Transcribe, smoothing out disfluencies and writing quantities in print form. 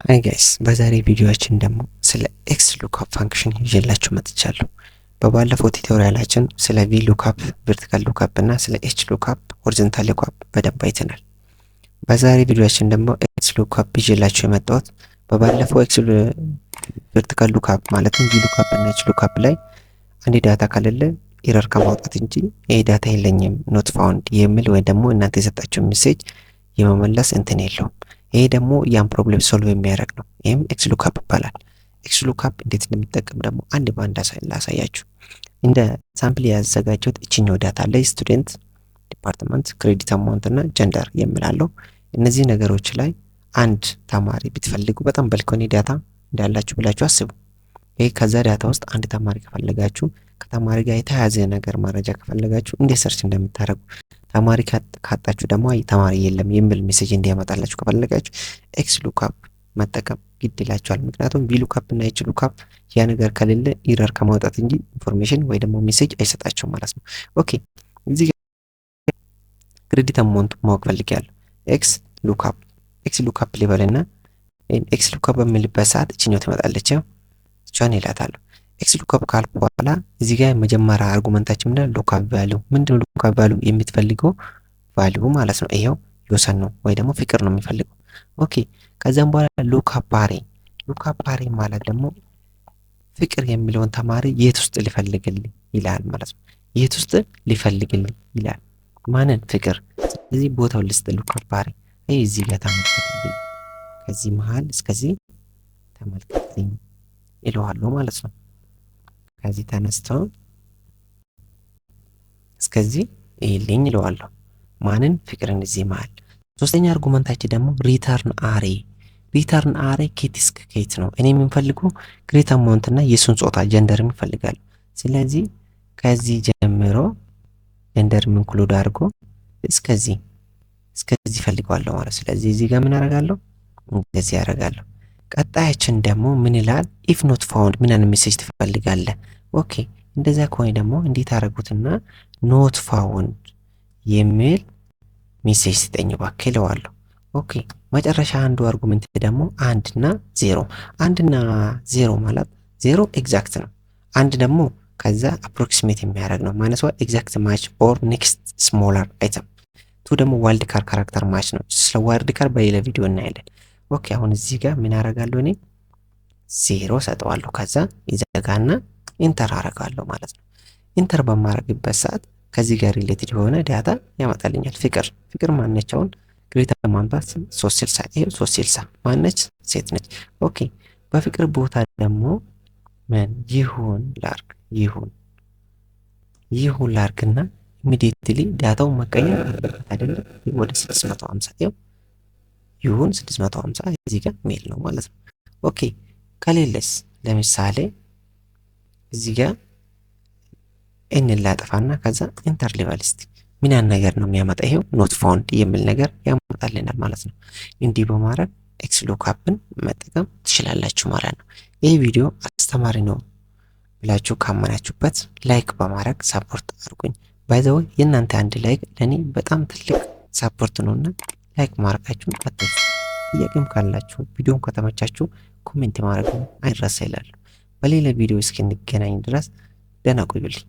ሃይ ጋይስ በዛሬ ቪዲዮአችን ደግሞ ስለ ኤክስ ሉክአፕ ፋንክሽን ይዤላችሁ መጥቻለሁ። በባለፈው ቱቶሪያላችን ስለ ቪ ሉክአፕ፣ ቨርቲካል ሉክአፕ እና ስለ ኤች ሉክአፕ፣ ሆሪዞንታል ሉክአፕ በደንብ አይተናል። በዛሬ ቪዲዮአችን ደግሞ ኤክስ ሉክአፕ ይዤላችሁ የመጣሁት በባለፈው ኤክስ ቨርቲካል ሉክአፕ ማለትም ቪ ሉክአፕ እና ኤች ሉክአፕ ላይ አንድ ዳታ ካለለ ኤረር ከማውጣት እንጂ ይሄ ዳታ የለኝም ኖት ፋውንድ የሚል ወይ ደግሞ እናንተ የሰጣችሁ ሜሴጅ የመመለስ እንትን የለውም። ይሄ ደግሞ ያን ፕሮብሌም ሶልቭ የሚያደርግ ነው። ይሄም ኤክስ ሉክአፕ ይባላል። ኤክስ ሉክአፕ እንዴት እንደሚጠቀም ደግሞ አንድ ባንድ ላሳያችሁ። እንደ ሳምፕል ያዘጋጀሁት እቺኛው ዳታ ላይ ስቱደንት፣ ዲፓርትመንት፣ ክሬዲት አማውንት እና ጀንደር የሚላለው እነዚህ ነገሮች ላይ አንድ ተማሪ ብትፈልጉ በጣም በልኮኒ ዳታ እንዳላችሁ ብላችሁ አስቡ። ይሄ ከዛ ዳታ ውስጥ አንድ ተማሪ ከፈለጋችሁ ከተማሪ ጋር የተያያዘ ነገር መረጃ ከፈለጋችሁ እንዴት ሰርች እንደምታደርጉ ተማሪ ካጣችሁ ደግሞ ተማሪ የለም የሚል ሜሴጅ እንዲያመጣላችሁ ከፈለጋችሁ ኤክስ ሉክአፕ መጠቀም ግድ ይላችኋል። ምክንያቱም ቪ ሉክአፕ እና ኤች ሉክአፕ ያ ነገር ከሌለ ኢረር ከማውጣት እንጂ ኢንፎርሜሽን ወይ ደግሞ ሜሴጅ አይሰጣችሁም ማለት ነው። ኦኬ እዚህ ጋር ክሬዲት አማውንት ማወቅ ፈልጊያለሁ። ኤክስ ሉክአፕ ሊበልና ኤክስ ሉክአፕ በሚልበት ሰዓት እችኛው ትመጣለች። እሷን ይላታለሁ። ኤክስ ሉክአፕ ካልኩ በኋላ እዚህ ጋር መጀመሪያ አርጉመንታችን ምንድነው? ሉክአፕ ቫልዩ ምንድነው? ሉክአፕ ቫልዩ የምትፈልገው ቫልዩ ማለት ነው። ይሄው ዮሰን ነው ወይ ደግሞ ፍቅር ነው የሚፈልገው። ኦኬ ከዛም በኋላ ሉክአፕ አሬ ማለት ደግሞ ፍቅር የሚለውን ተማሪ የት ውስጥ ሊፈልግልኝ ይላል ማለት ነው። የት ውስጥ ሊፈልግልኝ ይላል ማንን? ፍቅር። ስለዚህ ቦታው ልስጥ ሉክአፕ አሬ ይሄ እዚህ ጋር ተመልከቱልኝ፣ ከዚህ መሃል እስከዚህ ተመልከቱልኝ ይለዋለሁ ማለት ነው። ከዚህ ተነስተው እስከዚህ ይልኝ ይለዋለሁ ማንን? ፍቅርን እዚህ መሃል። ሶስተኛ አርጉመንታችን ደግሞ ሪተርን አሬ ኬት እስከ ኬት ነው። እኔ የምፈልገው ክሬዲት አማውንት እና የሱን ጾታ ጀንደር ይፈልጋል። ስለዚህ ከዚህ ጀምሮ ጀንደር ኢንክሉድ አድርጎ እስከዚህ ፈልገዋለሁ ማለት። ስለዚህ እዚህ ጋር ምን አደርጋለሁ? እንደዚህ ያደርጋለሁ። ቀጣያችን ደግሞ ምን ይላል? ኢፍ ኖት ፋውንድ ምን አይነት ሜሴጅ ትፈልጋለህ? ኦኬ እንደዛ ከሆነ ደግሞ እንዴት አደረጉትና ኖት ፋውንድ የሚል ሜሴጅ ስጠኝ እባክህ እለዋለሁ። ኦኬ መጨረሻ አንዱ አርጉመንት ደግሞ አንድና ዜሮ ማለት ዜሮ ኤግዛክት ነው። አንድ ደግሞ ከዛ አፕሮክሲሜት የሚያደርግ ነው። ማይነስ ዋን ኤግዛክት ማች ኦር ኔክስት ስሞለር አይተም። ቱ ደግሞ ዋይልድ ካርድ ካራክተር ማች ነው። ስለ ዋይልድ ካርድ በሌላ ቪዲዮ እናያለን። ኦኬ አሁን እዚህ ጋር ምን አደርጋለሁ? እኔ ዜሮ ሰጠዋለሁ። ከዛ ይዘጋና ኢንተር አደርጋለሁ ማለት ነው። ኢንተር በማድረግበት ሰዓት ከዚህ ጋር ሪሌትድ የሆነ ዳታ ያመጣልኛል። ፍቅር ማነች? አሁን ክሬዲት አማውንት 360 ይሄው 360 ማነች? ሴት ነች። ኦኬ በፍቅር ቦታ ደግሞ ምን ይሁን ላርግና ኢሚዲየትሊ ዳታው መቀየር አይደለም ወደ 650 ይሁን 650 እዚህ ጋር ሜል ነው ማለት ነው። ኦኬ ከሌለስ ለምሳሌ እዚህ ጋር ኤን ላጥፋና ከዛ ኢንተር ሊበል እስቲ ምን ያን ነገር ነው የሚያመጣ? ይሄው ኖት ፋውንድ የሚል ነገር ያመጣልናል ማለት ነው። እንዲህ በማድረግ ኤክስ ሉክአፕን መጠቀም ትችላላችሁ ማለት ነው። ይሄ ቪዲዮ አስተማሪ ነው ብላችሁ ካመናችሁበት ላይክ በማድረግ ሰፖርት አድርጉኝ። ባይ ዘ ወይ የእናንተ አንድ ላይክ ለኔ በጣም ትልቅ ሰፖርት ነውና ላይክ ማድረጋችሁን አትርሱ። ጥያቄም ካላችሁ ቪዲዮን ከተመቻችሁ ኮሜንት ማድረግ አይረሳ ይላል። በሌላ ቪዲዮ እስክንገናኝ ድረስ ደህና ቆዩልኝ።